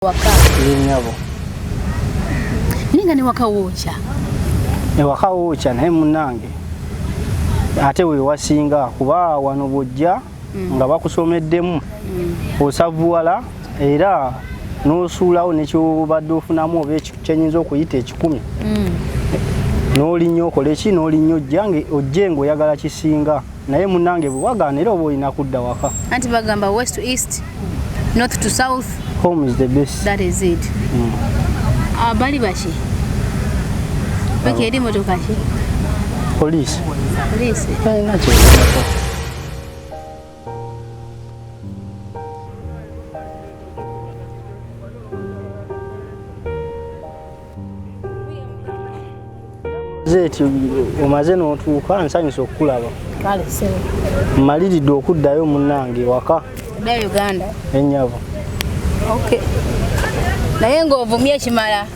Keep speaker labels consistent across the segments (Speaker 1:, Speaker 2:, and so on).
Speaker 1: Waka.
Speaker 2: Nyabo.
Speaker 1: Ninga ni waka wocha.
Speaker 2: Ne waka wocha naye munange. Ate we wasinga kuba wano bojja nga bakusomeddemu. Osavuwala era n'osuulawo nekyo badde ofunamu oba ekyenyinza okuyita ekikumi. N'olinnyo okola eki n'olinnyo ojje ng'oyagala kisinga naye munange bwe wagaana era oba olina kudda waka.
Speaker 1: Anti bagamba west to east, north to south.
Speaker 2: Home is the best.
Speaker 1: That is it. Bali bachi. Baki edi motoka chi.
Speaker 2: Police.
Speaker 1: Police.
Speaker 2: Nacho. Zeti omaze n'otuuka nsanyusa okukulaba.
Speaker 1: Kale sewe.
Speaker 2: Mmaliridde okuddayo munnange waka.
Speaker 1: Dda Uganda.
Speaker 2: Ennyabo.
Speaker 1: Okay. Naye ng'ovumye ekimala.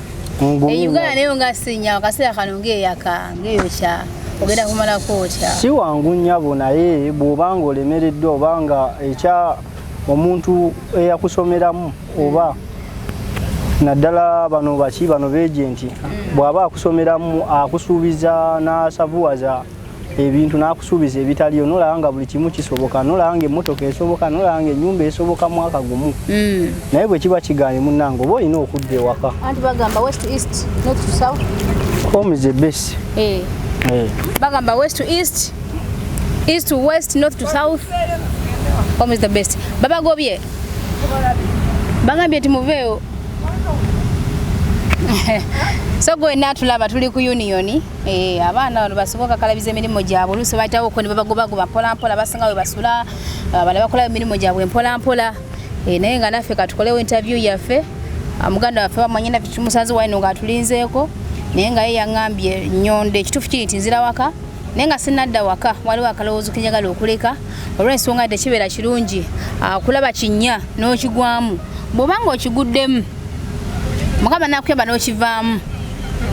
Speaker 1: Uganda nayo nga sinya akaseera kano ng'eyaka ng'eyokya ogenda kumalako otya.
Speaker 2: Si wangu nnyabo naye bw'obanga olemereddwa obanga ekya omuntu eyakusomeramu oba naddala bano baki bano beejenti bw'aba akusomeramu akusuubiza n'asavuwaza ebintu n'akusuubiza ebitaliyo nolaba nga buli kimu kisoboka nolaba nga emmotoka esoboka nolaba nga ennyumba esoboka mwaka gumu naye bwe kiba kigaanye munnange oba olina okudda ewaka.
Speaker 1: Anti bagamba west to east, north to south.
Speaker 2: Home is the best.
Speaker 1: Bagamba west to east, east to west, north to south. Home is the best. Baba Gobye. Bagambye timuveeyo. So go na tulaba tuli ku union abaana bano basoboka kalabiza emirimu gyabwe olusi bayitawo ko ne babagobagoba mpola mpola basinga we basula bale bakola emirimu gyabwe mpola mpola naye nga naffe katukolewo interview yaffe muganda waffe bamanyina kitumusazi waino nga tulinzeeko naye nga ye yaŋŋambye Nyondo ekituufu kiri nti nzira waka naye nga sinadda waka waliwo akalowoozo kenjagala okuleka olw'ensonga tekibeera kirungi kulaba kinnya n'okigwamu bw'obanga okiguddemu Mukama nakuyamba n'okivaamu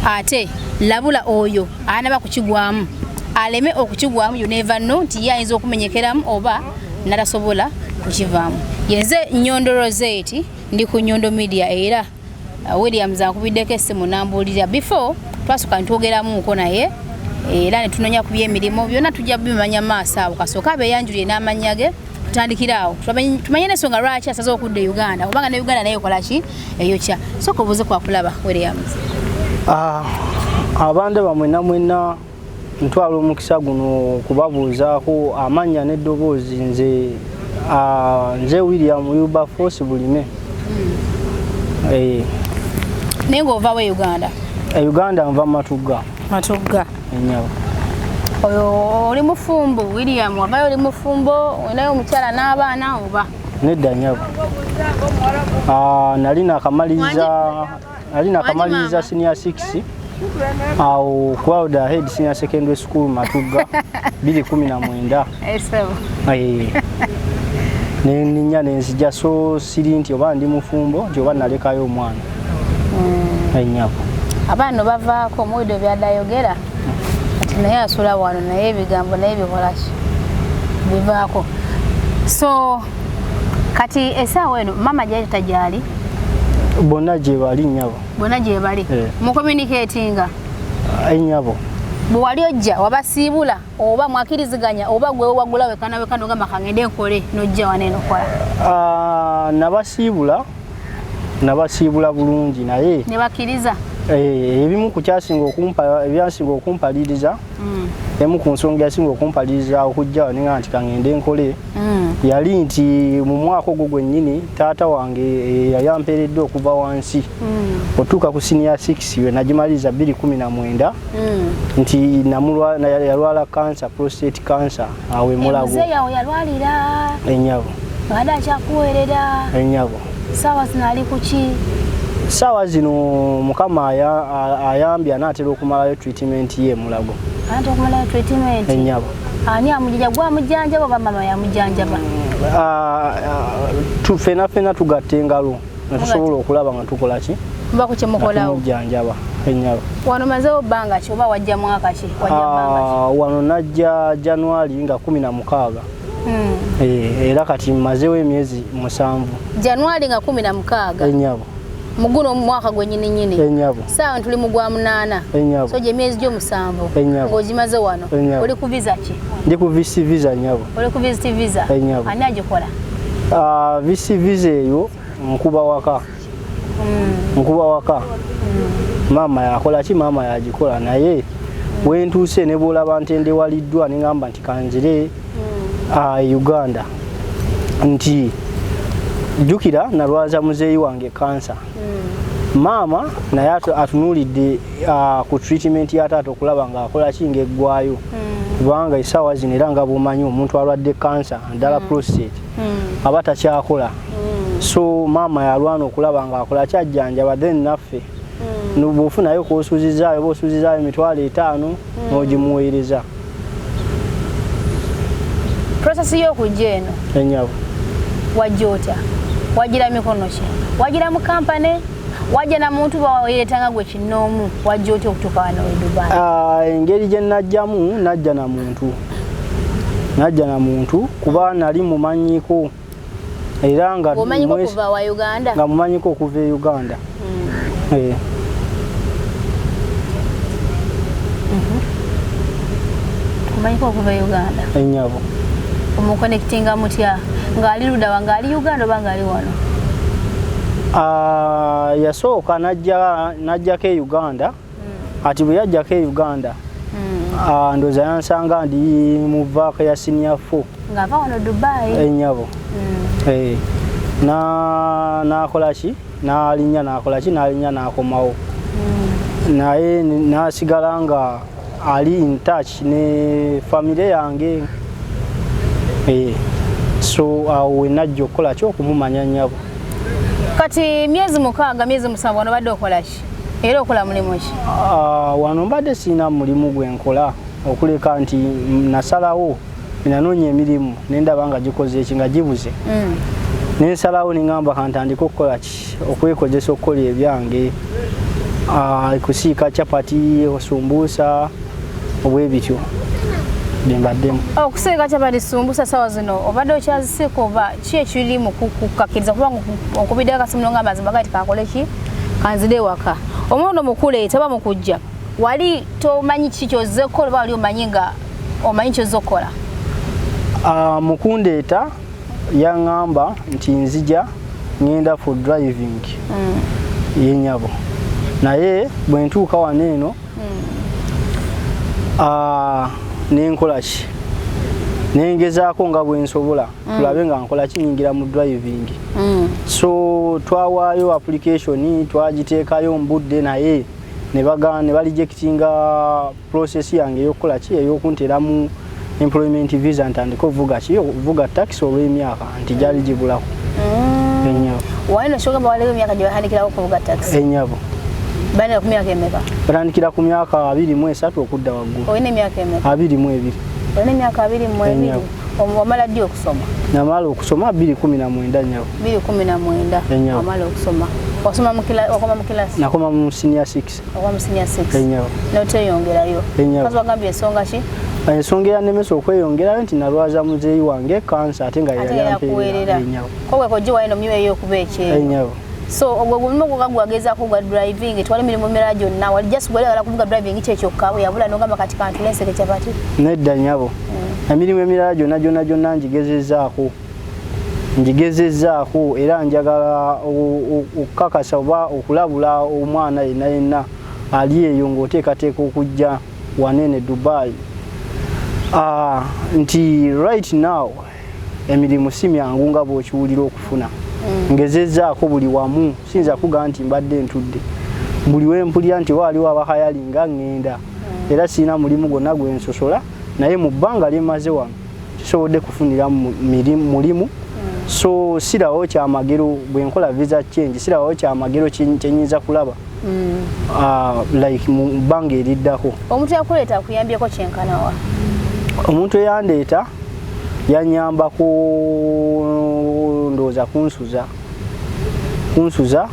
Speaker 1: ate labula oyo anaba kukigwamu aleme okukigwamu you never know nti yayinza okumenyekeramu oba natasobola kukivaamu. Yenze Nyondo Rozet ndi ku Nyondo Media era Williams akubiddeko essimu n'ambuulira before twasooka ntwogeramuuko naye era ne tunonya ku by'emirimu byonna tujja bimanya maaso awo kasooka abeeyanjulire n'amannya ge tutandikiraawo tumanye n'ensonga lwaki asaze okudda Uganda kubanga ne Uganda naye ekola ki eyokya sooka obuuze kwakulaba Williams.
Speaker 2: Abande bamwena mwena ntwala omukisa guno kubabuuzaako amannya n'eddoboozi nze William Yuba Force bulime.
Speaker 1: Naye ng'ovaawo Uganda?
Speaker 2: Uganda nva Matugga.
Speaker 1: Matugga.
Speaker 2: Ennyabo.
Speaker 1: Oyo oli mufumbo William wabayo oli mufumbo onayo omukyala n'abaana oba?
Speaker 2: Nedda nnyabo. Nali nakamaliza senior 6 awo Kwawuda Head Senior Secondary School Matugga 2019. Neninya nenzija so siri nti oba ndi mufumbo nti oba nalekayo omwana. Ennyabo. Abaana
Speaker 1: bavaako muwidde byadayogera ati naye asula wano naye ebigambo naye bikolaki bivaako. So kati essaawa eno mama gyali tajali?
Speaker 2: Bonna gye bali nnyabo.
Speaker 1: Bonna gye bali? Mu communicatinga?
Speaker 2: Ennyabo.
Speaker 1: Bwe wali ojja wabasiibula oba mwakiriziganya oba gwe wagula wekana ogamba kangende nkole n'ojja wano eno kola?
Speaker 2: Nabasiibula bulungi naye
Speaker 1: ne bakkiriza?
Speaker 2: Ebimu ku ebyasinga okumpaliriza emu ku nsonga yasinga okumpaliriza okujja waninga nti kangende nkole yali nti mu mwaka ogwo gwennyini taata wange yayampeeredde okuva wansi otuuka ku senior 6 we nagimaliriza 2019 nti yalwala cancer, prostate cancer awe Mulago.
Speaker 1: Muzeeyi awo yalwalira?
Speaker 2: Ennyabo.
Speaker 1: Baada akyakuweerera?
Speaker 2: Ennyabo.
Speaker 1: Saawa zino ali ku ki?
Speaker 2: Saawa zino Mukama ayambye anaatera okumalayo treatment ye Mulago.
Speaker 1: Ate okumalayo treatment?
Speaker 2: Ennyabo.
Speaker 1: Ani amujjanja gwamujjanjaba oba mama yamujjanjaba?
Speaker 2: Ffena tugatta engalo netusobola okulaba nga tukola ki?
Speaker 1: Mba ku kyemukolawo?
Speaker 2: Mujjanjaba. Ennyabo.
Speaker 1: Wano mazeewo bbanga ki oba wajja mwaka ki?
Speaker 2: Wano najja January nga 16. Era kati mazeewo emyezi 7.
Speaker 1: January nga 16.
Speaker 2: Ennyabo.
Speaker 1: muguno mwaka gwennyini
Speaker 2: enyabo
Speaker 1: sawa tuli mu gwa 8 so je myezi gyo 7 ngojimaze wano oli ku visa ki
Speaker 2: ndi ku visa nyabo
Speaker 1: oli ku visa ani agikola
Speaker 2: visa eyo nkuba waka mama yakola ki mama yagikola naye wentuuse ne bolaba ntende waliddwa ningamba nti kanjire Uganda nti jukira nalwaza muzeeyi wange kansa mama naye atunulidde ku treatment ya taata okulaba nga akola ki ng'eggwayo kubanga essaawa zino era nga bumanyi omuntu alwadde kansa ndala prostate aba takyakola so mama yalwana okulaba nga akola kyajjanjaba then naffe bw'ofunayo k'osuuzizaayo b'osuuzizaayo $5,000 n'ogimuweereza
Speaker 1: process y'okujja eno
Speaker 2: enyabo
Speaker 1: wajja otya wagira mikono ki wagira mu kampani wajja na muntu baweetanga gwe kinnoomu wajja otya okutuuka wano e Dubai
Speaker 2: engeri gye najjamu najja na muntu kuba nali mumanyiko era nga
Speaker 1: omanyiko kuva wa Uganda
Speaker 2: nga mumanyiko okuva e Uganda
Speaker 1: omanyiko okuva e Uganda
Speaker 2: enyabo
Speaker 1: omuconnectinga mutya ngali ludawa ngali Uganda oba ngali wano
Speaker 2: yasooka najjako e Uganda ati bwe yajjako e Uganda ndoza yansanga ndi mu vaaka ya senior 4
Speaker 1: ngava wano Dubai
Speaker 2: enyabo nakola ki n'alinnya n'akomawo naye nasigala nga ali in touch ne family yange so awe najja okukola ki okumumanya nyabo
Speaker 1: kati myezi 6 myezi 7 wano badde okola ki era okola mulimu ki
Speaker 2: wano mbadde sina mulimu gwenkola okuleka nti nasalawo nanoonya emirimu nendaba nga gikoze eki nga gibuze nensalawo ningamba kantandika okukola ki okwekozesa okukola ebyange kusiika chapati osumbusa obwebityo bimbaddemu
Speaker 1: okusiika chapati sumbusa sawa zino obadde okyaziseko oba ki ekiri mu kukkakiriza kubanga okubidde akasimu nga mazima gati kakole ki kanzide waka omuntu mukuleeta ba mukujja wali tomanyi ki kyozzekola oba wali omanyi nga omanyi kyozzokola
Speaker 2: mukundeeta yaŋŋamba nti nzija ngenda for driving yenyabo naye bwe ntuuka wano eno nenkola ki nengezaako nga bwe nsobola tulabe nga nkola ki nyingira mu driving so twawaayo application twagiteekayo mbudde naye ne balijectinga process yange ey'okukola ki ey'okunteramu employment visa ntandika ovuga taxi olw'emyaka nti gyali gibulako enyabo
Speaker 1: wano shogamba waliwo emyaka gye bahandikirawo okuvuga taxi
Speaker 2: enyabo
Speaker 1: bana ku myaka emeka
Speaker 2: batandikira ku myaka 23 okudda waggulu
Speaker 1: olina emyaka emeka
Speaker 2: 22
Speaker 1: olina emyaka 22 omala ddi okusoma
Speaker 2: namala okusoma 2019 nyabo
Speaker 1: 2019 amala okusoma wasoma wakoma mu kilasi
Speaker 2: nakoma mu senior 6
Speaker 1: wakoma mu senior 6
Speaker 2: enyabo
Speaker 1: noteyongerayo kazi wagambye ensonga ki
Speaker 2: ensonga yanemesa okweyongerayo nti nalwaza muzeeyi wange kansa ate nga
Speaker 1: yayampeerera kowe kojja waino myiweeyo okuba ekyeyo
Speaker 2: enyabo
Speaker 1: so obwemu gwagezako gwa driving twali mirimu mirala gyonna wali just gwala kuvuga driving kyekyoka yabula nogamba kati kantu lenseke kyapati
Speaker 2: nedda nyabo emirimu emirala gyonna ngigezezaako era njagala okukakasa oba okulabula omwana yenna ali eyo ng'oteekateeka okujja wanene Dubai nti right now emirimu si myangu nga bw'okiwulira okufuna ngezezaako buli wamu sinza kugaa nti mbadde ntudde buli wempulira nti waaliwo abahayalinga ngenda era sirina mulimu gwonna gwensosola naye mu bbanga lyemaze wano kisobodde kufunira mulimu so sirawo kyamagero bwenkola visa change sirawo kyamagero kyenyinza kulaba like mu bbanga eriddako
Speaker 1: omuntu yakuleeta akuyambyeko kyenkanawa
Speaker 2: omuntu eyandeeta yanyambako ndowooza kunsuza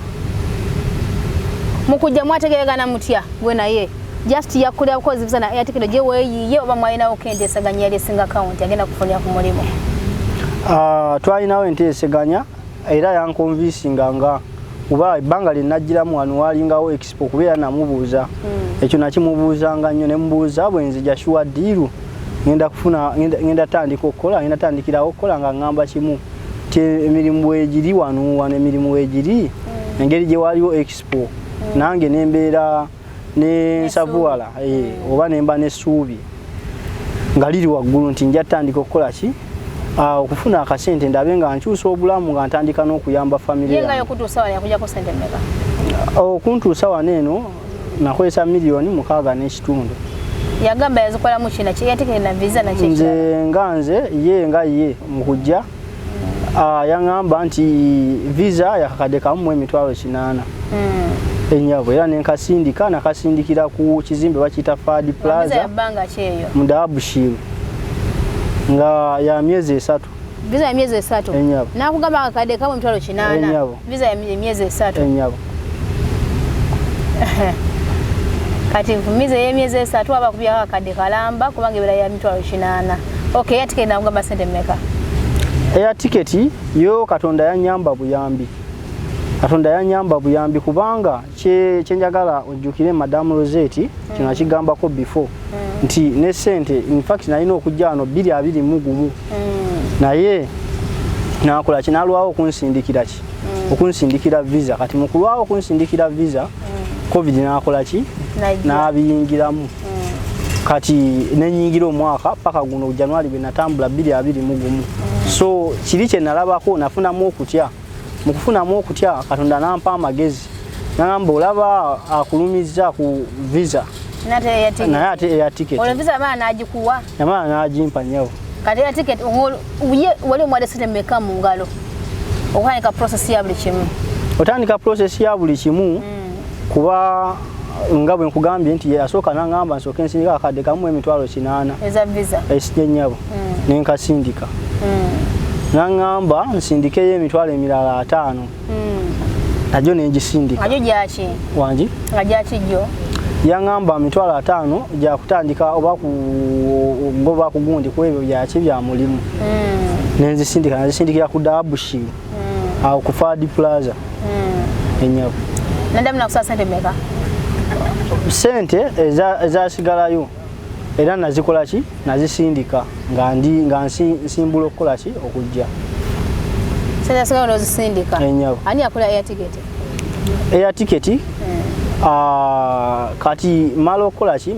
Speaker 2: mukujja mwategeregana mutya gwe naye just yakulya kozi visa na airticket je weeyiye oba mwalinawo kenteesaganya yali esinga account agenda kufunira ku mulimu twalinawo enteeseganya era yankonvinsinga nga kuba ebbanga lye najjiramu wano walingawo expo kubeera namubuuza ekyo nakimubuuzanga nnyo ne mubuuza bwe nzija shuwa diiru ngenda tandika okukola ngenda tandikirawo okukola nga ngamba kimu ti emirimu weegiri wano emirimu weegiri engeri gye waliwo expo nange nembeera ne nsavuwala oba nemba n'essuubi nga liri waggulu nti nja tandika okukola ki okufuna akasente ndabe nga nkyusa obulamu nga ntandika n'okuyamba famire
Speaker 1: yange. Yenga yokutuusa wano yakujjako sente mmeka?
Speaker 2: Okuntuusa wano eno nakozesa $1.6.
Speaker 1: Yagamba yazikolamu kina yatekere na visa na kyekya?
Speaker 2: Nze nga ye mu kujja yaŋŋamba nti visa yakakadde kamu $8,000 enyabo era nenkasindika nakasindikira ku kizimbe bakiyita Fadi Plaza mu Dabushiro nga ya myezi 3.
Speaker 1: Visa ya myezi 3?
Speaker 2: Enyabo.
Speaker 1: Nakugamba akakadde kamu $8,000?
Speaker 2: Enyabo.
Speaker 1: Visa ya myezi 3?
Speaker 2: Enyabo.
Speaker 1: Kati nfumize y'emyezi 3 aba kubya akakadde kalamba kubanga ebera ya $8,000. Okay, yatiketi nakugamba sente mmeka?
Speaker 2: Eya tiketi yo Katonda yanyamba buyambi. Katonda yanyamba buyambi kubanga kyenjagala ojjukire Madam Rozet kino akigambako before nti ne sente in fact nalina okujja wano 221 naye nakola kinalwawo okunsindikira okunsindikira visa kati mukulwawo okunsindikira visa covid nakola ki nabiyingiramu kati nenyingira omwaka paka guno January bwe natambula 221 so kiri kye nalabako nafunamu okutya mukufunamu okutya Katonda nampa amagezi nangamba olaba akulumiza ku visa naye ate eya ticket
Speaker 1: ola visa bana najikuwa
Speaker 2: yamala najimpa nyawo
Speaker 1: kati eya ticket wali mwade sente mmeka mu ngalo okwanika process ya buli kimu
Speaker 2: otandika process ya buli kimu kuba nga bwe nkugambye nti yasooka nangamba nsooke nsindika akadde kamu $8,000
Speaker 1: eza visa
Speaker 2: esije nnyabo nenkasindika nangamba nsindikeyo $5,000 najo nengisindika
Speaker 1: najo gyaki
Speaker 2: wangi
Speaker 1: nga gyaki jjo
Speaker 2: yangamba $5,000 gya kutandika oba ngoba kugundi kwebyo byaki bya mulimu nenzisindikira ku Dabushiro awo ku Fadi Plaza enyabo
Speaker 1: nandamu nakusa sente mmeka?
Speaker 2: Sente ezasigalayo era nazikola ki nazisindika nga nsimbula okukola ki okujja
Speaker 1: sente zasigalayo nozisindika
Speaker 2: enyabo
Speaker 1: ani akola air ticket?
Speaker 2: Air ticket kati malo okukola ki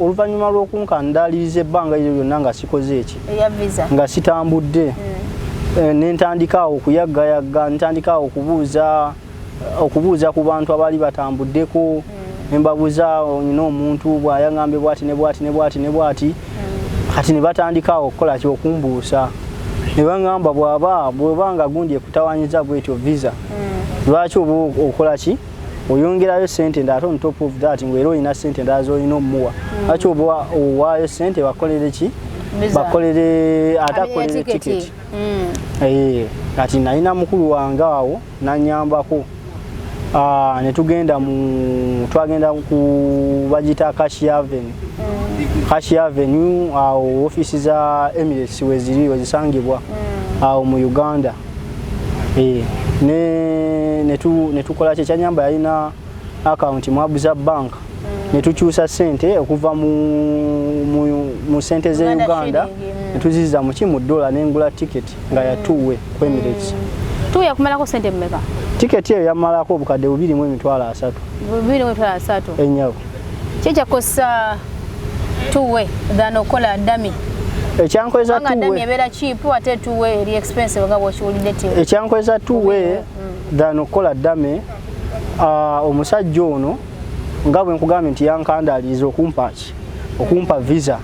Speaker 2: oluvannyuma lw'okunkandaliza ebbanga eryo lyonna nga sikoze eki
Speaker 1: eya visa
Speaker 2: nga sitambudde nentandikaawo okuyaggayagga ntandikaawo okubuuza ku bantu abali batambuddeko nembabuuza nyina omuntu bw'ayaŋŋambe bwati ne bwati kati ne batandikaawo okukola ki okumbuusa ne baŋŋamba bw'obanga gundi ekutawanyiza bwetyo visa lwaki oba okola ki oyongerayo sente ndate on top of that ngwera olina sente ndala zolina omuwa lwaki oba owaayo sente bakolere ki bakolere ate akolere tiketi kati nalina mukulu wange awo nanyambako twagenda ku bagita Kashi Avenue awo ofisi za Emirates weziri wezisangibwa awo mu Uganda netukola kyanyamba yalina account mu Abuza Bank netukyusa sente okuva mu sente ze Uganda netuziza mu kimu $1 nengula ticket nga ya two-way ku Emirates.
Speaker 1: Two-way yakumalako sente mmeka?
Speaker 2: Ticket eyo yamalako obukadde $2,300.
Speaker 1: $2,300
Speaker 2: enyabo
Speaker 1: kyekyakosa two-way than okola dummy.
Speaker 2: Ekyankweza two-way
Speaker 1: dummy ebeera cheap ate two-way eri expensive nga bw'okiwulidde te.
Speaker 2: Ekyankweza two-way than okola dummy omusajja ono nga bwe nkugambye nti yankandaliza okumpa visa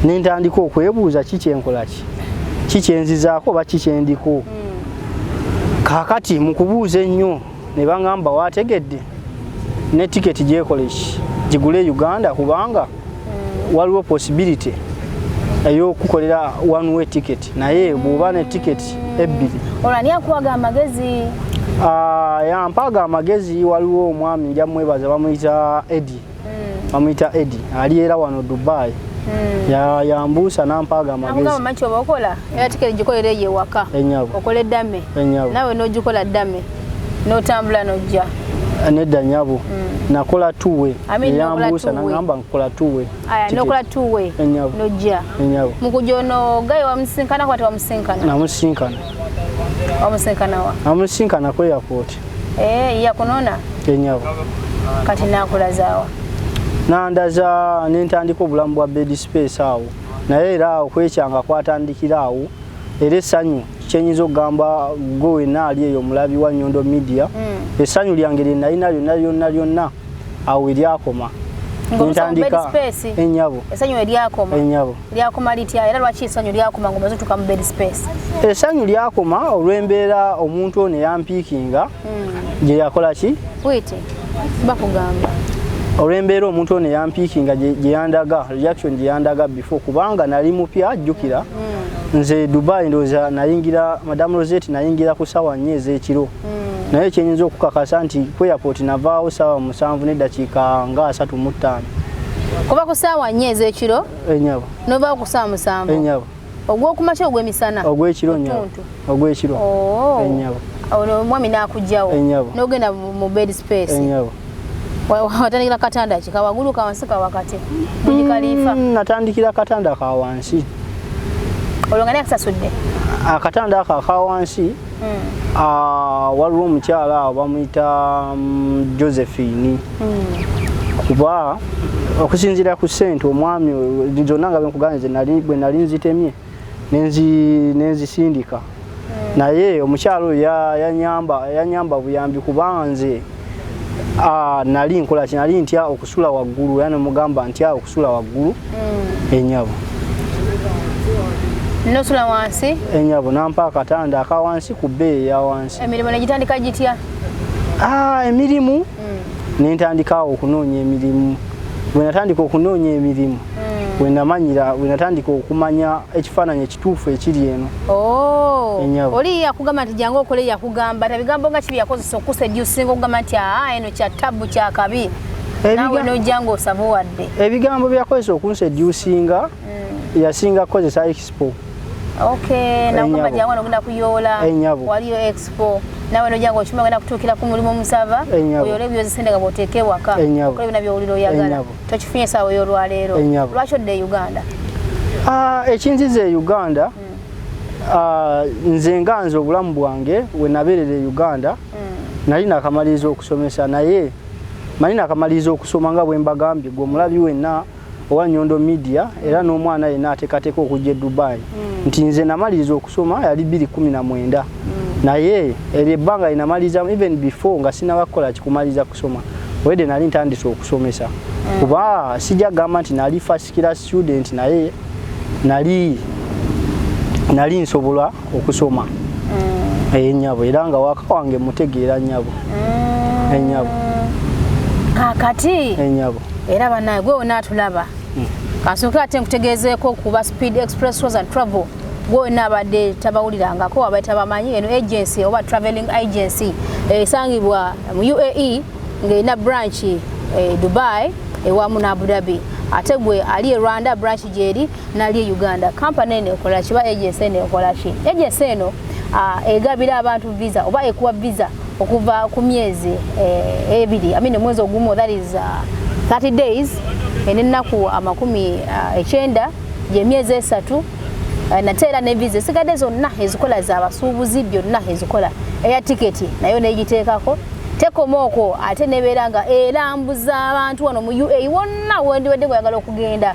Speaker 2: nentandika okwebuuza kikyenkola kikyenzizaako oba kikyendiko kakati mu kubuuza ennyo ne baŋŋamba waategedde ne tiketi gyekole gigule Uganda kubanga waliwo possibility ey'okukolera one way ticket naye bw'oba ne tiketi ebbiri
Speaker 1: olani akuwaga amagezi
Speaker 2: yampaga amagezi waliwo omwami nja mwebaza bamuyita Eddie ali era wano Dubai yambuusa nampaga amagezi
Speaker 1: ngamba macho bakola era tiketi gikolere ye waka
Speaker 2: enyabo
Speaker 1: okole dame nawe n'ogikola dame N'otambula n'ojja.
Speaker 2: Nedda nyabo. Nakola tuwe.
Speaker 1: Yambuusa
Speaker 2: nangamba nkola tuwe.
Speaker 1: Aya nokola tuwe. N'ojja.
Speaker 2: Enyabo.
Speaker 1: Mukujono gayi wamusinkana kwati wamusinkana.
Speaker 2: Namusinkana.
Speaker 1: Wamusinkana wa.
Speaker 2: Namusinkana ku airport.
Speaker 1: Yakunona.
Speaker 2: Enyabo.
Speaker 1: Kati nakulazawa.
Speaker 2: Nandaza nentandika obulamu bwa bed space awo. Naye era okwekyanga kwatandikira awo. Era essanyu kyenyiza okugamba gwe naali eyo omulabi wa Nyondo Media. Essanyu lyange lye nalina lyonna awo eryakoma.
Speaker 1: Nentandika
Speaker 2: enyabo.
Speaker 1: Essanyu eryakoma.
Speaker 2: Enyabo.
Speaker 1: Lyakoma litya era lwaki essanyu lyakoma ngomaze tuka mu bed space?
Speaker 2: Essanyu lyakoma olw'embeera omuntu ono yampiikinga gye yakola ki?
Speaker 1: Wait. Bakugamba.
Speaker 2: Olw'embeera omuntu ono yampiikinga gye yandaga reaction gye yandaga before kubanga nali mupya ajjukira nze Dubai ndoza nayingira Madam Rozet nayingira ku sawa 4 ez'ekiro naye kyenyiza okukakasa nti ku airport navaawo sawa 7 n'eddakiika nga 35
Speaker 1: kuba ku sawa 4 ez'ekiro
Speaker 2: enyabo
Speaker 1: nova ku sawa 7
Speaker 2: enyabo
Speaker 1: ogw'okumakya ogw'emisana
Speaker 2: ogw'ekiro nyabo ogw'ekiro enyabo
Speaker 1: omwami n'akugjawo n'ogenda mu bed space
Speaker 2: enyabo
Speaker 1: watandikira katanda ki kawagulu kawansi kawakati mujikalifa
Speaker 2: natandikira katanda kawansi
Speaker 1: olongane akusasudde
Speaker 2: akatanda akawansi waliwo omukyala bamuyita Josephine kuba okusinzira ku ssente omwami zonna nga benkuganize bwe nali nzitemye nenzisindika naye omukyala oyo yanyamba buyambi kubanga nze nali nkola kinali ntya okusula waggulu yani mugamba ntya okusula waggulu enyabo
Speaker 1: nosula wansi
Speaker 2: enyabo nampa akatanda akawansi ku bbeeyi ya wansi
Speaker 1: emirimu negitandika gitya
Speaker 2: emirimu nentandika okunoonya emirimu bwe natandika okunoonya emirimu bwe natandika okumanya ekifaananyi ekituufu ekiri eno
Speaker 1: oli yakugamba nti jangu okole yakugamba tabigambo nga kibi yakozesa okusedusinga okugamba nti eno kya tabu kya kabi nawe nojjanga osaba wadde
Speaker 2: ebigambo byakozesa okunsedusinga yasinga kukozesa expo
Speaker 1: nakugamba jangu nogenda kuyoola waliyo expo nawe nojjanga okimanya ogenda kutuukira ku mulimu omusava oyole ebyozisente nga bw'oteeka ewaka kola byonna byowulira oyagala tokifunye essaawa ey'olwaleero lwaki odda e Uganda?
Speaker 2: Ekinziza e Uganda nze nga nze obulamu bwange we nabeerera e Uganda nali nakamaliriza okusomesa naye mali nakamaliriza okusoma nga bwe mbagambye gwe omulabi wenna owa Nyondo Media era n'omwana yenna ateekateeka okujja e Dubai nti nze namaliriza okusoma yali 2019 naye eryo ebbanga linamaliriza even before nga sinnabakola kikumaliza kusoma wedde nali ntandise okusomesa kuba sijja gamba nti nali first class student naye nali nsobola okusoma enyabo era nga waka wange mutegeera nyabo enyabo
Speaker 1: kakati
Speaker 2: enyabo
Speaker 1: era banaye gwe onaatulaba kansooka ate nkutegeezeeko kuba Speed Express Tours and Travel gwe naabadde tabawulirangako abaita bamanyi eno agency oba travelling agency esangibwa mu UAE ng'erina branch Dubai ewamu ne Abu Dhabi ate gwe ali e Rwanda branch gyeri nali e Uganda company eno ekola kiba agency eno ekola ki agency eno egabira abantu visa oba ekuwa visa okuva ku myezi ebiri omwezi ogumu that is 30 days ennaku amakumi 9 gy'emyezi 3 nateera ne visa esigadde zonna ezikola z'abasuubuzi byonna ezikola eya tiketi nayo negiteekako tekomooko ate nebeera nga erambuza abantu wano mu UAE wonna wendiwadde bweyagala okugenda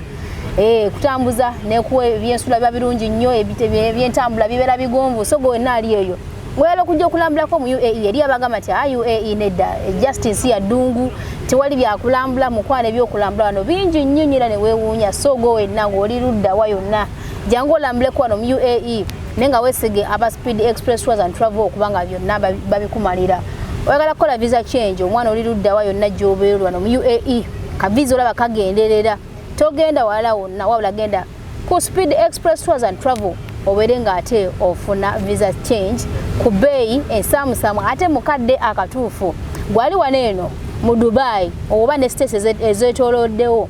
Speaker 1: kutambuza nekuwa ebyensula biba birungi nnyo ebyentambula bibeera bigonvu so gwe wenna ali eyo weyala okujja okulambulako mu UAE eri abagamba nti UAE nedda justice ya ddungu tewali byakulambula mukwana ebyokulambula wano bingi nnyo era ne weewuunya so gwe wenna ng'oli luddawa yonna jangu olambuleko wano mu UAE naye nga weesige aba Speed Express Tours and Travel okubanga byonna babikumalira oyagala kukola visa change omwana oli luddawa yonna gy'obeera wano mu UAE kaviza olaba kagenderera togenda wala wonna wabula genda ku Speed Express Tours and Travel obeere ng'ate ofuna visa change ku bbeeyi ensaamusaamu ate mukadde akatuufu gwali wano eno mu Dubai oba ne states ezeetooloddewo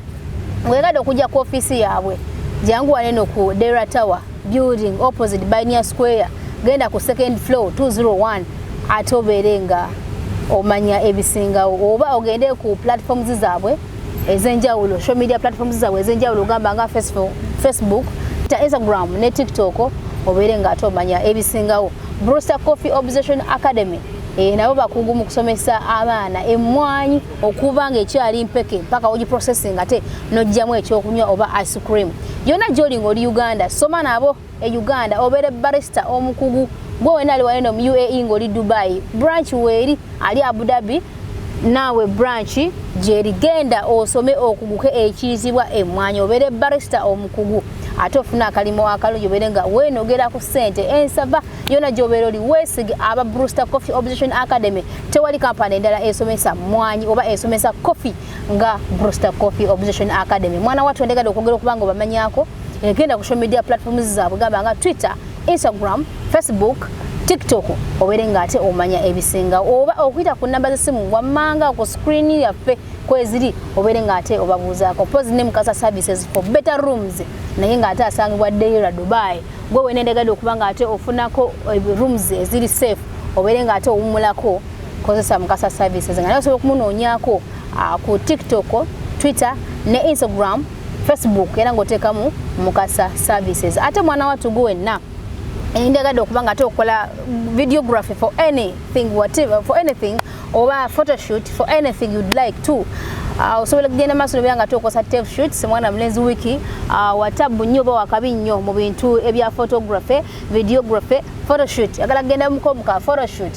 Speaker 1: weegadde okujja ku ofiisi yaabwe jangu wano eno ku Dera Tower building opposite Binary Square genda ku second floor 201 ate obeere nga omanya ebisingawo oba ogende ku platforms zaabwe ezenjawulo social media platforms zaabwe ezenjawulo gamba nga Facebook, Instagram ne TikTok obere nga atomanya ebisingawo. Brewster Coffee Obsession Academy nabo bakugu mu kusomesa abaana emmwanyi okubanga ekyali mpeke mpaka ogi processing ate nojjamu ekyokunywa oba ice cream. Yona joli ngoli Uganda soma nabo Uganda obere barista omukugu gwe wena ali wano mu UAE ngoli Dubai branch weri ali Abu Dhabi nawe branch jeri genda osome okuguke ekizibwa emmwanyi obere barista omukugu ate ofuna akalimo akalungi oberenga wenogera ku sente ensava yona jobero li wesige aba Brewster Coffee Obsession Academy tewali kampani endala esomesa mwanyi oba esomesa coffee nga Brewster Coffee Obsession Academy. Mwana watu endegade okwongera okubanga bamanyako egenda ku social media platforms zaabwe gamba nga Twitter, Instagram, Facebook, TikTok oberenga ate omanya ebisinga oba okuyita ku namba z'essimu wammanga ku screen yaffe kweziri oberenga ate obabuuzaako pose name kasa services for better rooms naye nga ate asangibwa Deira Dubai gwe wenendegade okubanga ate ofunako rooms eziri safe oberenga ate owumulako kozesa mukasa services nga naye osobola okumunoonyaako ku TikTok, Twitter ne Instagram, Facebook era ng'oteekamu mukasa services. Ate mwana watu gwenna endegade okubanga ate okola videography for anything whatever for anything oba photoshoot for anything you'd like to osobola kugenda maaso byanga ate okosa tape shoots mwana mulenzi wiki watabu nnyo oba wakabi nnyo mu bintu ebya photography videography photoshoot agala kugenda mukomuka photoshoot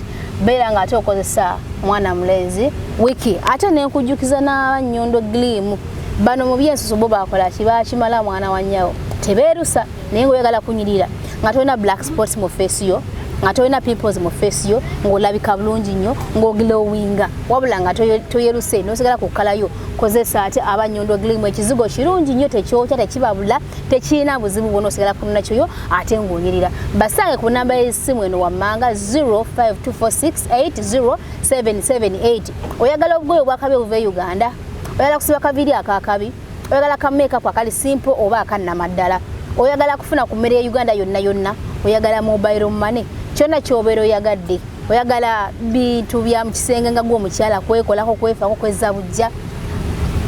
Speaker 1: beera nga ate okozesa mwana mulenzi wiki ate nenkujjukiza na Nyondo Glim bano mu byensusu bo bakola kibakimala mwana wa nnyawo tebeerusa naye ngoyagala kunyirira nga tolina black spots mu face yo nga tolina pimples mu face yo ng'olabika bulungi nnyo ng'oglowinga wabula nga toyeruse n'osigala ku kkala yo kozesa ate aba Nyondo Glim ekizigo kirungi nnyo tekyokya tekibabula tekirina buzibu bwonna osigala kunona kyoyo ate ng'onyirira basange ku namba y'essimu eno wammanga 0524680778 oyagala obugoye obwakabi obuva e Uganda oyagala kusiba kaviri akakabi oyagala ka makeup akali simple oba akannamaddala oyagala kufuna ku mmere ya Uganda yonna oyagala mobile money kyonna ky'obeera oyagadde oyagala bintu bya mu kisenge nga gw'omukyala kwekolako kwefaako kwezza bujja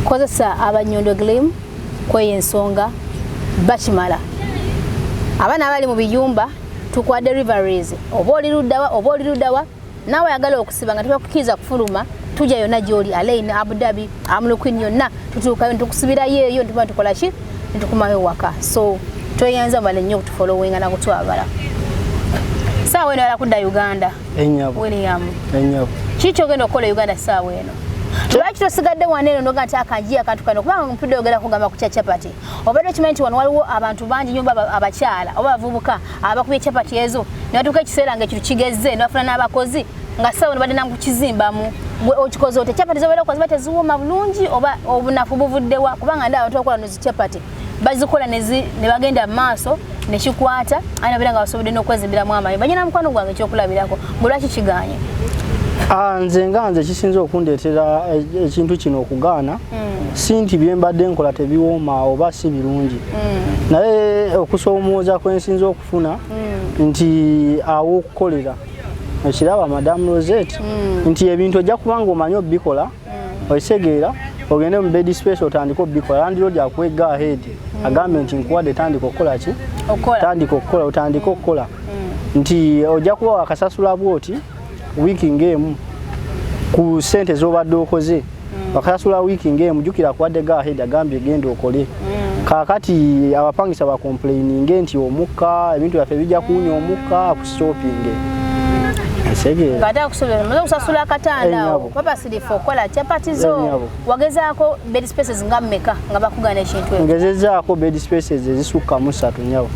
Speaker 1: kozesa aba Nyondo Glim kweyo ensonga bakimala abaana abali mu biyumba tukwa deliveries oba oli luddawa naawe oyagala okusiba nga tebakukiriza kufuluma tujja yonna gy'oli Alain Abu Dhabi Amulukwin yonna tutuukayo nitukusibirayo eyo nituba tukola ki nitukumayo waka so toyanza bale nnyo okutufollowinga nakutwabala saawa eno alakudda Uganda
Speaker 2: ennyabo
Speaker 1: William
Speaker 2: ennyabo
Speaker 1: kiki ogenda okukola Uganda saawa eno lwaki tosigadde waneeno noga nti akanjiya akantu kano kubanga mpidde oyogera kugamba ku kyapati obadde okimanyi nti wano waliwo abantu bangi nnyo abakyala oba abavubuka abakubye kyapati ezo ne batuuka ekiseera ng'ekintu kigezze ne bafuna n'abakozi nga saawa eno badde nakukizimbamu okikoze ote kyapati zobeera okukola ziba teziwooma bulungi oba obunafu buvuddewa kubanga ndi abantu bakola nozi kyapati bazikola ne bagenda mu maaso ne kikwata ayina beera nga basobodde n'okwezimbiramu amayumba nyina mukwano gwange ekyokulabirako gwe lwaki kiganye
Speaker 2: nze kisinze okundeetera ekintu kino okugaana si nti bye mbadde nkola tebiwooma oba si birungi naye okusoomooza kwensinza okufuna nti awo okukolera ekiraba Madamu Rozet nti ebintu ojja kubanga omanyi obikola okisegeera ogende mu bed space otandika obikola landlord akuwega ahead agambe nti nkuwadde tandika okukola ki tandika okukola otandika okukola nti ojja kuba wakasasula bwoti wiiki ng'emu ku ssente z'obadde okoze wakasasula wiiki ng'emu jjukira akuwadde go ahead agambye genda okole kaakati abapangisa bakomplaininge nti omukka ebintu byaffe bijja kuwunya omukka ku shopping
Speaker 1: ngata kusobera kusasula akatanda papa sirifu okola chapati zo wagezaako bed spaces nga mmeka nga bakugana ekintu ekyo
Speaker 2: ngezezaako bed spaces ezisukka mu 3 nyawo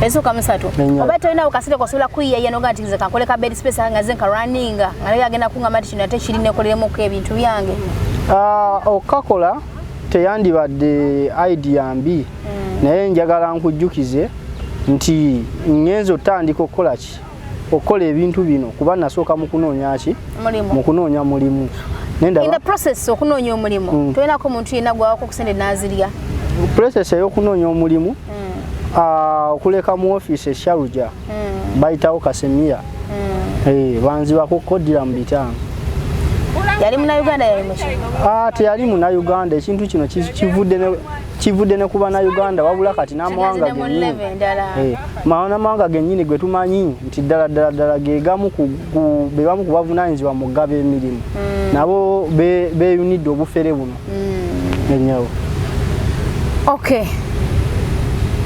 Speaker 1: ezisukka mu 3 oba tolina okasite kosobola kuyiyaya noga nti nze kankoleka bed space nga ze nka runninga nga naye agenda kungamba nti kino ate kirina ekoleremuko ebintu byange
Speaker 2: okakola teyandibadde idea mbi naye njagala nkujjukize nti ngenzo otandika okukola ki okola ebintu bino kuba nasooka mu kunoonya ki mu kunoonya mulimu
Speaker 1: in the process okunoonya omulimu tolinako muntu yenna gwawako kusende nazirya
Speaker 2: process ey'okunoonya omulimu okuleka mu office eshaluja bayitawo kasemiya banzibako kodira mu bitanga
Speaker 1: yali muna Uganda yali muki
Speaker 2: teyali muna Uganda ekintu kino kivudde ne kuba na Uganda wabula kati n'amawanga gennyini n'amawanga gennyini gwe tumanyi nti ddala gegamu bebamu kubavunaanyizibwa mu ggaba emirimu nabo beeyunidde obufere buno enyawo.
Speaker 1: Okay,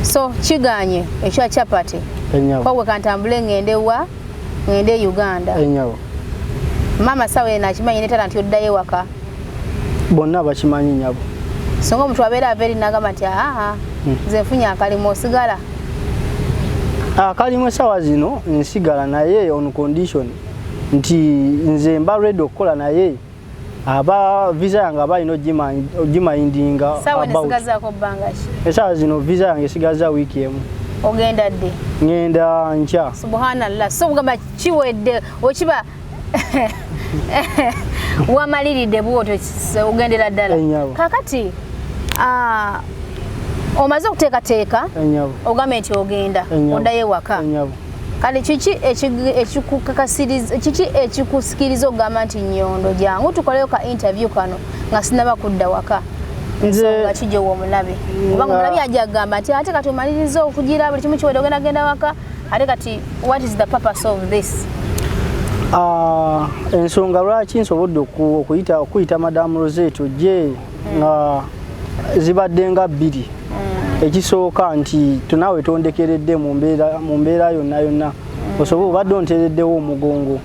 Speaker 1: so kiganye ekya chapati kwawe kantambule ngende Uganda
Speaker 2: enyawo.
Speaker 1: Mama sawe nakimanyi netala nti oddayo waka
Speaker 2: bonna bakimanyi nyabo
Speaker 1: songa omuntu abeera averi nagamba nti nze nfunya akalimo osigala
Speaker 2: akalimu esawa zino nsigala naye on condition nti nze mba ready okukola naye aba visa yange abalina ogimindinga esawa zino visa yange esigaza wiiki emu.
Speaker 1: Ogenda dde?
Speaker 2: Ngenda nkya.
Speaker 1: Subhanallah. So kugamba kiwedde okiba wamaliridde bwoto ogendera ddala. Kakati omaze okuteekateeka ogambe nti ogenda oddayo waka. Kale kiki ekikusikiriza okugamba nti Nyondo jangu tukoleyo ka interview kano nga sinaba kudda waka? Nze kijjo omulabe kubanga omulabe ajja kugamba nti ate kati omaliriza okugira buli kimu kiwedde ogenda waka ate kati what is the purpose of this?
Speaker 2: Ensonga lwaki nsobodde okuyita Madam Rozet ojje nga zibadde nga bbiri. Ekisooka nti tunawe tondekeredde mu mbeera yonna osobola obadde onteereddewo omugongo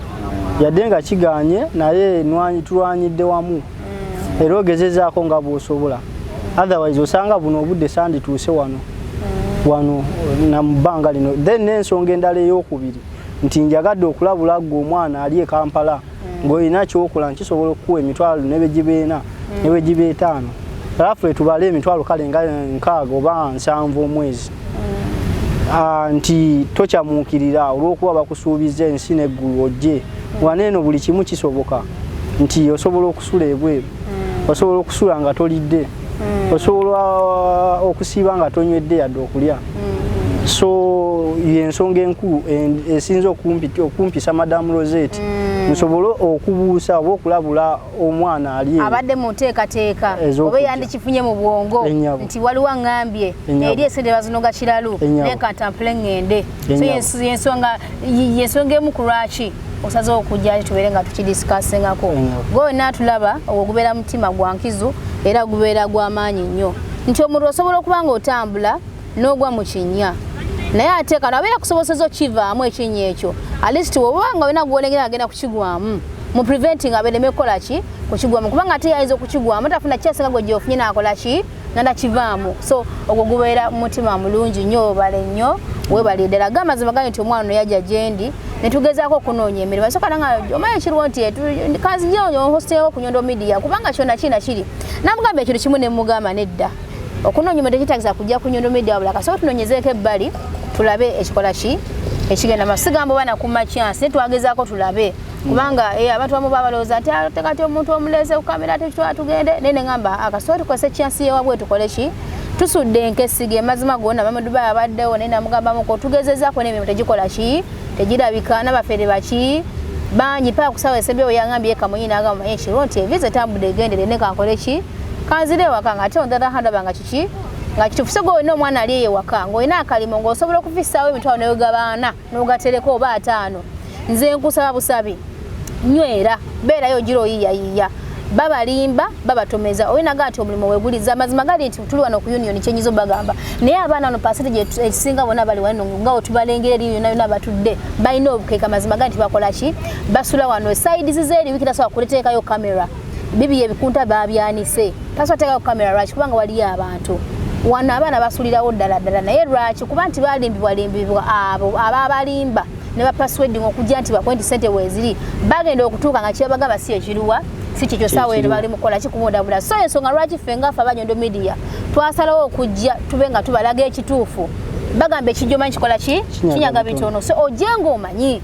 Speaker 2: yadde nga kiganye naye tulwanyidde wamu era ogezezaako nga bw'osobola otherwise osanga buno obudde sandituuse wano na mu bbanga lino. Then n'ensonga endala ey'okubiri nti njagadde okulabula gwe omwana ali e Kampala ng'olina kyokola nkisobola okukuwa emitwalo ne bwe giba 4 ne bwe giba 5 alafu tubale emitwalo kale nga 6 oba 7 omwezi nti tokyamuukirira olw'okuba bakusuubiza ensi n'eggulu ojje waneeno buli kimu kisoboka nti osobola okusula ebweru osobola okusula nga tolidde osobola okusiiba nga tonywedde yadde okulya. So yensonga enkulu esinza okumpisa Madam Rozet nsobole okubuusa oba okulabula omwana ali
Speaker 1: abadde mu nteekateeka oba yandikifunye mu bwongo nti waliwo ngambye eri esente bazinoga kiralu nenkantambule ngende. So yensonga emu ku lwaki osaze okujja tubeere nga tukidisikassingako gwe naatulaba ogubeera mutima gwa nkizu era gubeera gw'amaanyi nnyo nti omuntu osobola okuba nga otambula n'ogwa mu kinnya naye ate kano abeera kusobozesa okivaamu ekinnya ekyo at least obanga olina gwolengera agenda kukigwamu mu preventing abeereme kukola ki kukigwamu kubanga ate yayinza okukigwamu tafuna kyasinga gwe gyofunye n'akola ki nandakivaamu. So ogwo gubeera mutima mulungi nnyo obale nnyo webali ddala gamba mazima ganyi nti omwana ono yajja gyendi netugezaako okunoonya emirimu soka nanga omanyi ekiriwo nti kazi gyo hosteo ku Nyondo Media kubanga kyonna kina kiri namugamba ekintu kimu ne mugamba nedda okunoonya emirimu tekitagisa kujja ku Nyondo Media wabula kasooka tunoonyezeeko ebbali tulabe ekikola ki ekigenda masigambo bana kuma chance twagezaako tulabe kubanga abantu bamu babalooza nti tekati omuntu omuleze ku kamera tugende nene ngamba akasooka tukozese chance yewabwe tukole ki tusudde enkesige mazima gonna Mamadou abaddewo nene amugambamuko tugezezaako n'emirimu tegikola ki tegirabika n'abafere baki bangi paka kusawa esebyo yangambye kamunyi n'agamba ekiro nti evize tambudde egendere ne kankole ki kanzire waka nga ate ondada handabanga kiki nga kitufuse gwe n'omwana ali ewaka ng'olina akalimo ng'osobola okufisaawo emitwalo n'ogabaana n'ogatereko oba 5 nze nkusaba busabi nywera beerayo ogira oyiyayiya babalimba babatomeza oyinaga nti omulimo weguliza mazima gali nti tuli wano ku union kyenyizo bagamba naye abaana no percentage ekisinga bona bali wano nga otubalengera eri yona batudde balina obukeeka mazima gali nti bakola ki basula wano side zizeri wiki tasobola kuleteekayo kamera bibi ebikunta babyanise tasobola teekayo kamera lwaki kubanga waliyo abantu wana abaana basulirawo ddala naye lwaki kuba nti balimbibwa abo ababalimba ne bapaswedi okujja nti bakwenti sente weziri bagenda okutuuka nga kyebagamba si ekiruwa si kikyo sawa ero bali mukola kikumudabula. So ensonga lwaki ffe ngaffe aba Nyondo Media twasalawo okujja tube nga tubalaga ekituufu bagamba ekijjo manyi kikola ki kinyaga bitono. So ojenga omanyi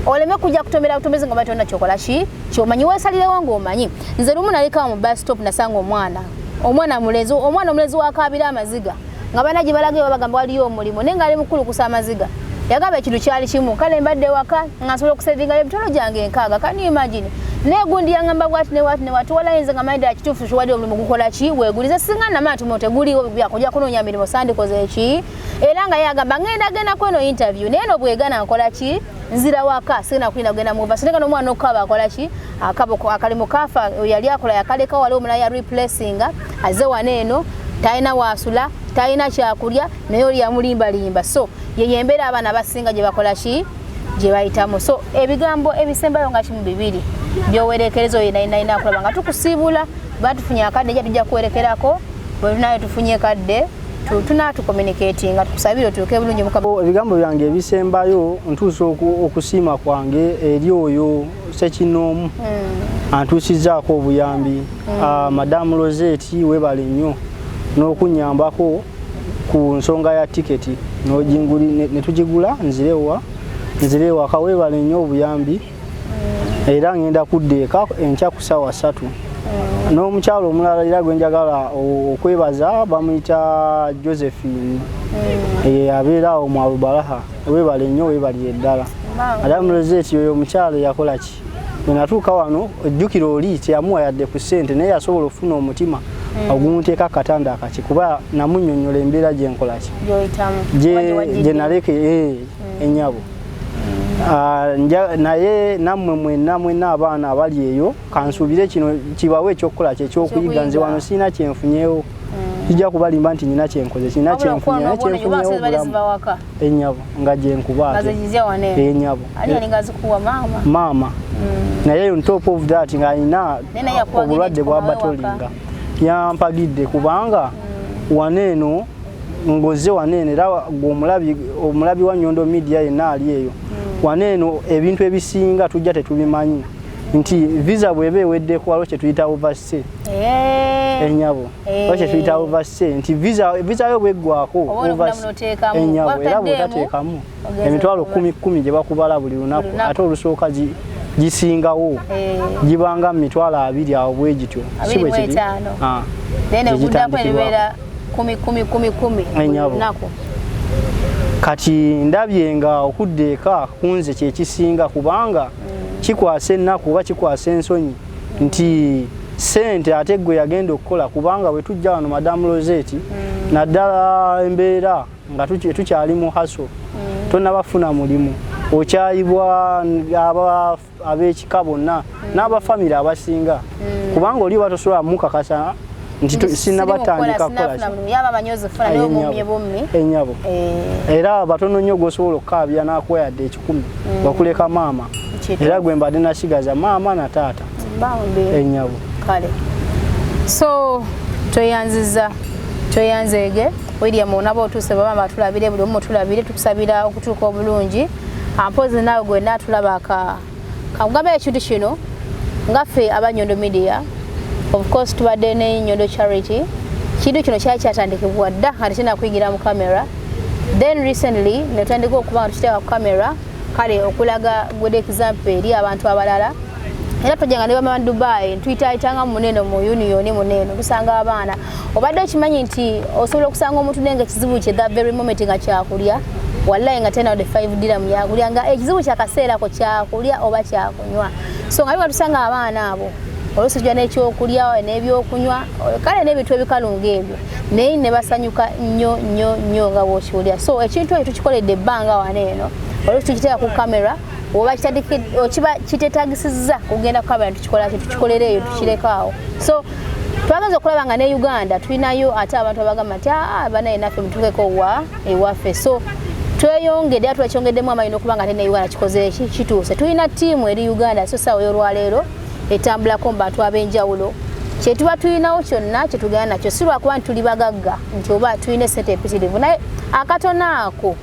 Speaker 1: oleme kujja kutomera butomezi nga batonna kyokola ki kyomanyi weesalirewo ng'omanyi. Nze lumu nalikawo mu bus stop nasanga omwana mulezi wakabira amaziga nga bana gye balagayo bagamba waliyo omulimo naye nga ali mukulu kusa amaziga yagamba ekintu kyali kimu kale mbadde waka nga nsobola okusevinga ebitolo gyange 6 kani imagine ne gundi yangamba bwati ne watu wala yinza ngamaida akitufu shwadi omulimu gukola ki weguliza singa na matu mote guli byakojja kunonya mirimo sandi koze ki era nga yagamba ngenda kweno interview neno bwegana nkola ki nzira waka sina kwina kugenda mu basireka no mwana okaba akola ki akabo akalimu kafa yali akola yakaleka wali omula ya replacing aze waneno taina wasula taina kyakulya nayo oli yamulimba limba so yeyembera abana basinga je bakola ki je bayitamu so ebigambo ebisembayo nga kimu bibiri byowerekerezo ina akola nga tukusibula batufunya akadde je tujja kuwerekerako bwe tunayo tufunye kadde tunatu communicating nga tukusabira tuke bulungi mukabo
Speaker 2: ebigambo byange ebisembayo ntuusa okusiima kwange eri oyo sekinomu antuusizaako obuyambi Madam Rozet webale nnyo n'okunyambako ku nsonga ya tiketi netugigula nzirewa kawebale nnyo obuyambi era ngenda kuddeeka enkya ku ssaawa 3 n'omukyalo omulala era gwe njagala okwebaza bamuyita Josephine abeera awo mu Abubalaha webale nnyo webalire ddala Madam Rozet oyo omukyalo yakola ki bwe natuuka wano ejjukira oli teyamuwa yadde ku ssente naye yasobola okufuna omutima ogumuteeka akatanda akaki kuba namunnyonnyola embeera gye nkola ki gye naleke ennyabo naye nammwe mwenna abaana abali eyo kansuubire kino kibawe ekyokukola kyekyokuyiga nze wano sirina kyenfunyeewo kijja kubalimba nti nina kyenkoze kina kyenfunyeewo ennyabo nga gyenkubaate ennyabo maama naye on top of that ng'alina obulwadde bwa batolinga yampagidde kubanga waneeno ngoze waneeno era omulabi wa Nyondo Media yenna ali eyo waneeno ebintu ebisinga tujja tetubimanyi nti visa bwebe weddeko waliwo kyetuyita overstay ennyabo waliwo kyetuyita overstay nti visa yo bweggwako ennyabo era bwetateekamu emitwalo 10 gye bakubala buli lunaku ate olusooka gisingawo gibanga mitwalo 2 awo bwe gityo si bwe kiri kati ndabye nga okuddeeka kunze kyekisinga kubanga kikwasa ennaku oba kikwasa ensonyi nti sente ate gwe yagenda okukola kubanga bwe tujja wano Madam Rozet naddala embeera nga tukyali mu haso tonnabafuna mulimu okyayibwa ab'ekika bonna n'abafamire abasinga kubanga oli batosobola mukakasa nti sinnabatandika kukola ennyabo era batono nnyo gwosobola okukaabya n'akuwa yadde 10 bakuleka maama era gwe mbadde nasigaza maama na taata ennyabo
Speaker 1: so toyanzeege William onaba otuuse baba batulabire buli omu tulabire tukusabira okutuuka obulungi ampozi naawe gwe natulaba kagamba ekintu kino ngaffe aba Nyondo Media of course tubadde ne Nyondo Charity kintu kino kyali kyatandikibwa dda ate kina kuyigira mu camera then recently netandika okuba nga tukiteeka ku camera kale okulaga good example eri abantu abalala era tojanga ne bama Dubai ntuyitayitanga munene mu union munene kusanga abaana obadde okimanyi nti osobola okusanga omuntu nenga kizibu kye that very moment nga kyakulya wallahi nga tena de 5 dirham yakulya nga ekizibu kyakaseera ko kyakulya oba kyakunywa so nga tusanga abaana abo olosijja n'ekyokulya n'ebyokunywa kale n'ebintu ebikalunga ebyo naye ne basanyuka nnyo nga bw'okiwulira so ekintu ekyo tukikoledde ebbanga waneeno olwo tukiteeka ku kamera oba kiba kiteetagisizza kugenda ku kamera tukikolera eyo tukirekaawo so twagaza okulaba nga ne Uganda tulinayo ate abantu abagamba nti banaye naffe mutukeko ewaffe so tweyongedde ate twekyongeddemu amaanyi okuba nga ate ne Uganda kikoze eki kituuse tulina ttiimu eri Uganda so saawa y'olwaleero etambulako mu bantu ab'enjawulo kyetuba tulinawo kyonna kyetugenda nakyo si lwakuba nti tuli bagagga nti oba tulina esente empitirivu naye akatono ako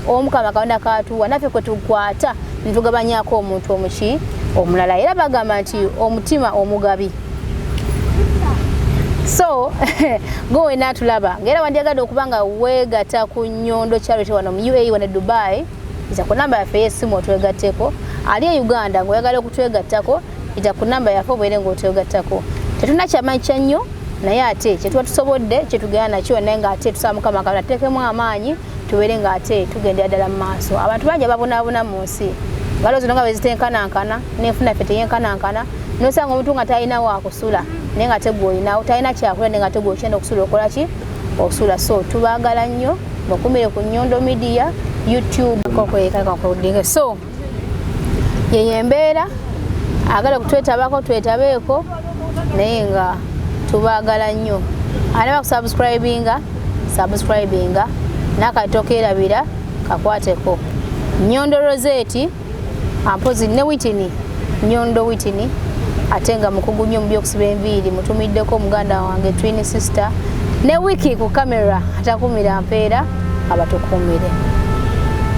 Speaker 1: Omukama Katonda katuwa naffe kwe tukwata nitugabanyako omuntu omuki omulala era bagamba nti omutima omugabi so gowe natulaba ngera wandyagadde okuba nga weegatta ku Nyondo Charity wano mu UAE wane Dubai ita ku namba yaffe y'essimu otwegatteko ali e Uganda ng'oyagala okutwegattako ita ku namba yaffe obeere ng'otwegattako tetulina kyamanyi kya nnyo naye ate kyetuba tusobodde kyetugenda nakyo naye ng'ate tusaba Mukama Katonda tuteekemu amaanyi tubeere ng'ate tugendera ddala mu maaso abantu bangi ababonaabona mu nsi ngalo zino nga bwe zitenkanankana n'enfuna ffe teyenkanankana nosanga omuntu nga talina wa kusula naye nga tegwolina talina kyakula naye nga tegwokyenda okusula okola ki osula. So tubaagala nnyo mukumire ku Nyondo Media Youtube kokoyekakakodinga. So yeye embeera agala kutwetabako twetabeeko naye nga tubaagala nnyo. Alaba kusubscribinga nakatokeerabira kakwateko. Nyondo Rozet ampozi ne Whitney Nyondo Whitney ate nga mukugu nnyo mu by'okusiba enviiri mutumiddeko omuganda wange twin sister ne wiki ku kamera atakumira mpeera abatukumire.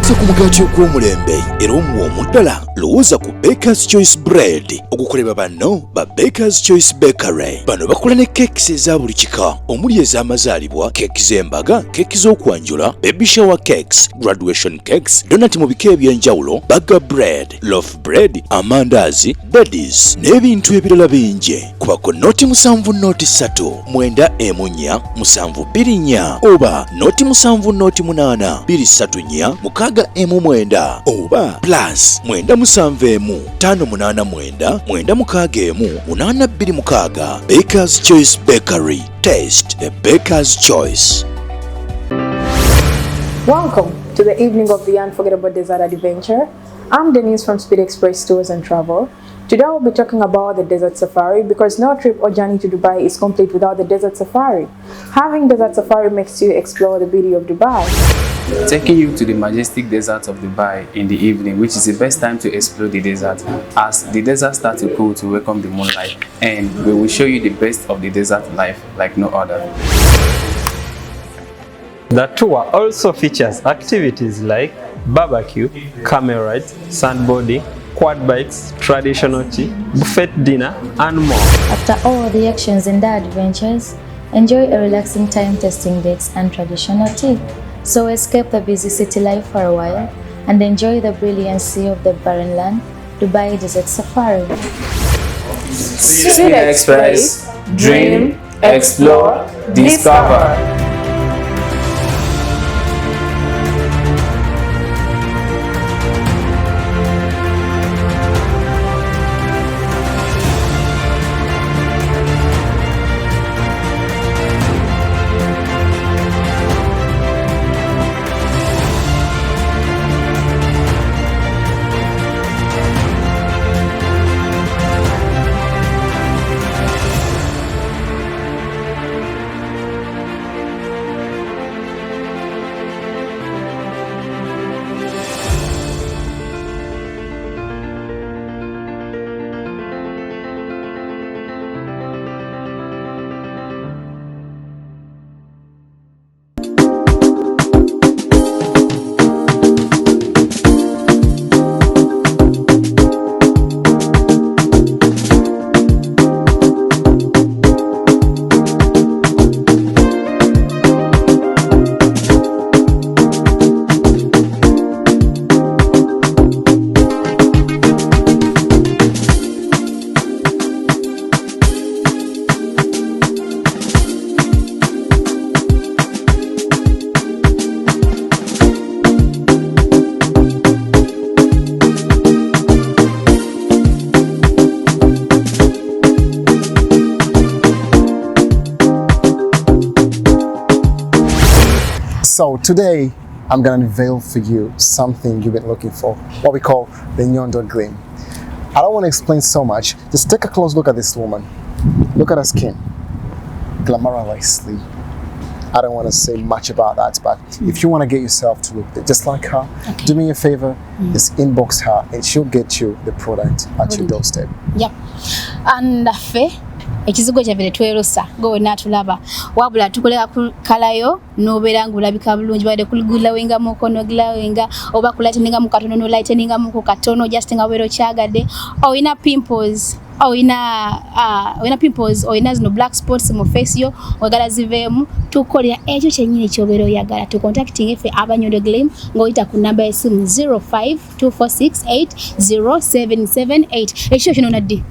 Speaker 3: Ku mugaati ogw'omulembe era omuwoomu ddala lowooza ku Baker's Choice Bread okukolebwa banno ba Baker's Choice Bakery. Bano bakola ne keekisi eza buli kika omuli ez'amazaalibwa, keeki z'embaga, keeki z'okwanjula, baby shower cakes, graduation cakes, donati mu bika eby'enjawulo, burger bread, loaf bread, amandaazi, daddies n'ebintu ebirala bingi. Kubako noti 7 noti 3 9 1 7 2 oba noti 7 noti 8 2 3 M9 oba plus 971 589 961 826. Baker's Choice Bakery. Taste the Baker's Choice.
Speaker 4: Welcome to the evening of the unforgettable desert adventure. I'm Denise from Speed Express Tours and Travel. Today we'll be talking about the desert safari because no trip or journey to Dubai is complete without the desert safari. Having desert safari makes you explore the beauty of Dubai.
Speaker 5: Taking you to the majestic deserts of Dubai in the evening, which is the best time to explore the desert, as the desert starts to cool to welcome the moonlight, and we will show you the best of the desert life like no other.
Speaker 6: The tour also features activities like barbecue, camel rides, sandboarding, quad bikes, traditional tea, buffet dinner, and more.
Speaker 7: After all the actions and the adventures, enjoy a relaxing time testing dates and traditional tea. So escape the busy city life for a while and enjoy the brilliancy of the barren land, Dubai Desert Safari.
Speaker 5: Speed Express, dream, explore, discover.
Speaker 8: So today, I'm gonna unveil for you something you've been looking for, what we call the Nyondo Gleam. I don't want to explain so much, just take a close look at this woman. Look at her skin, glamouriously. I don't want to say much about that, but if you want to get yourself to look just like her, do me a favor, just inbox her and she'll get you the product at your doorstep.
Speaker 1: Yep. And ekizigo kyabere twerusa go natulaba wabula tukolera kalayo nobeera ngulabika bulungi bade kuligulawenga mukono glawenga oba kulateninga mukatono no lighteninga muko katono just nga wero kyagadde oyina pimples oyina zino black spots mu face yo wagala zivemu tukolera ekyo kyenyini kyobero yagala tu contacting ife abanyondo gleam ngoita ku number ya simu 0524680778 ekyo kino naddi.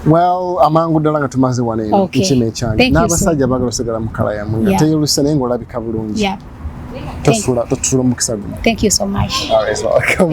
Speaker 8: Well, amangu ddala nga tumaze wano ekime kyange n'abasajja bagala osigala mu kala yammwe ate yoluse naye ng'olabika bulungi. Totuula omukisa guno.
Speaker 1: Thank you so much.
Speaker 8: Always welcome.